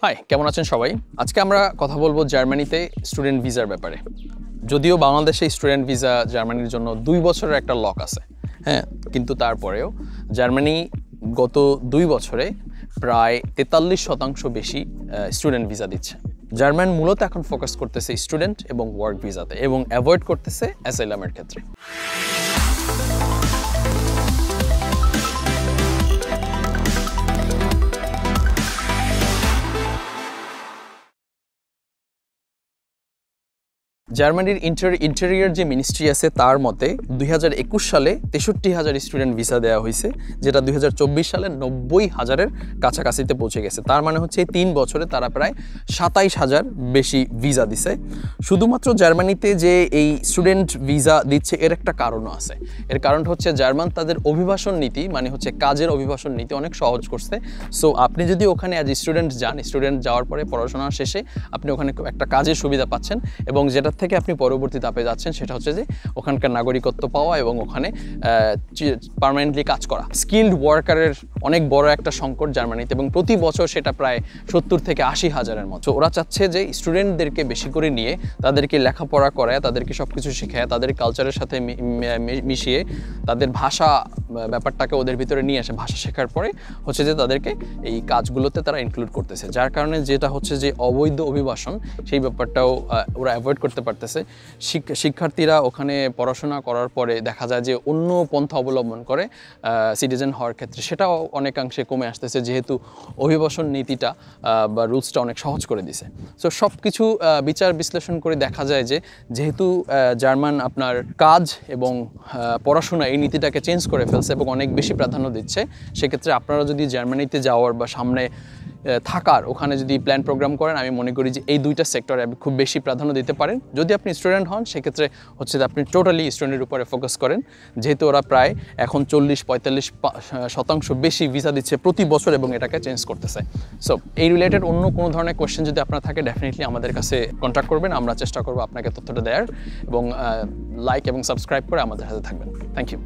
High, কেমন আছেন সবাই? আজকে আমরা কথা বলবো জার্মানিতে স্টুডেন্ট ভিসার ব্যাপারে। যদিও বাংলাদেশে স্টুডেন্ট ভিসা জার্মানির জন্য 2 বছরের একটা লক আছে, হ্যাঁ, কিন্তু তারপরেও জার্মানি গত 2 বছরে প্রায় 43% বেশি স্টুডেন্ট ভিসা দিচ্ছে। জার্মান মূলত এখন ফোকাস করতেছে স্টুডেন্ট এবং ওয়ার্ক ভিসাতে এবং অ্যাভয়েড করতেছে অ্যাসাইলামের ক্ষেত্রে। জার্মানির ইন্টেরিয়র যে মিনিস্ট্রি আছে তার মতে 2021 সালে 63,000 স্টুডেন্ট ভিসা দেওয়া হয়েছে, যেটা 2024 সালে 90,000-এর কাছাকাছিতে পৌঁছে গেছে। তার মানে হচ্ছে এই 3 বছরে তারা প্রায় 27,000 বেশি ভিসা দিছে। শুধুমাত্র জার্মানিতে যে এই স্টুডেন্ট ভিসা দিচ্ছে এর একটা কারণও আছে। এর কারণটা হচ্ছে জার্মান তাদের অভিবাসন নীতি, মানে হচ্ছে কাজের অভিবাসন নীতি অনেক সহজ করছে। সো আপনি যদি ওখানে অ্যাজ স্টুডেন্ট যান, স্টুডেন্ট যাওয়ার পরে পড়াশোনা শেষে আপনি ওখানে একটা কাজের সুবিধা পাচ্ছেন এবং যেটা থেকে আপনি পরবর্তী ধাপে যাচ্ছেন সেটা হচ্ছে যে ওখানকার নাগরিকত্ব পাওয়া এবং ওখানে পার্মানেন্টলি কাজ করা। স্কিলড ওয়ার্কারের অনেক বড় একটা সংকট জার্মানিতে এবং প্রতি বছর সেটা প্রায় 70 থেকে 80,000-এর মতো। ওরা চাচ্ছে যে স্টুডেন্টদেরকে বেশি করে নিয়ে তাদেরকে লেখাপড়া করায়, তাদেরকে সব কিছু শেখায়, তাদের কালচারের সাথে মিশিয়ে তাদের ভাষা ব্যাপারটাকে ওদের ভিতরে নিয়ে আসে। ভাষা শেখার পরে হচ্ছে যে তাদেরকে এই কাজগুলোতে তারা ইনক্লুড করতেছে, যার কারণে যেটা হচ্ছে যে অবৈধ অভিবাসন সেই ব্যাপারটাও ওরা অ্যাভয়েড করতে পারতেছে। শিক্ষার্থীরা ওখানে পড়াশোনা করার পরে দেখা যায় যে অন্য পন্থা অবলম্বন করে সিটিজেন হওয়ার ক্ষেত্রে, সেটাও অনেকাংশে কমে আসতেছে যেহেতু অভিবাসন নীতিটা বা রুলসটা অনেক সহজ করে দিছে। সো সব কিছু বিচার বিশ্লেষণ করে দেখা যায় যে যেহেতু জার্মান আপনার কাজ এবং পড়াশোনা এই নীতিটাকে চেঞ্জ করে ফেলছে এবং অনেক বেশি প্রাধান্য দিচ্ছে, সেক্ষেত্রে আপনারা যদি জার্মানিতে যাওয়ার বা সামনে থাকার ওখানে যদি প্ল্যান প্রোগ্রাম করেন, আমি মনে করি যে এই দুইটা সেক্টরে খুব বেশি প্রাধান্য দিতে পারেন। যদি আপনি স্টুডেন্ট হন সেক্ষেত্রে হচ্ছে যে আপনি টোটালি স্টুডেন্টের উপরে ফোকাস করেন, যেহেতু ওরা প্রায় এখন 40-45% বেশি ভিসা দিচ্ছে প্রতি বছর এবং এটাকে চেঞ্জ করতেছে। সো এই রিলেটেড অন্য কোনো ধরনের কোয়েশ্চেন যদি আপনার থাকে ডেফিনেটলি আমাদের কাছে কন্ট্যাক্ট করবেন, আমরা চেষ্টা করবো আপনাকে তথ্যটা দেওয়ার এবং লাইক এবং সাবস্ক্রাইব করে আমাদের সাথে থাকবেন। Thank you.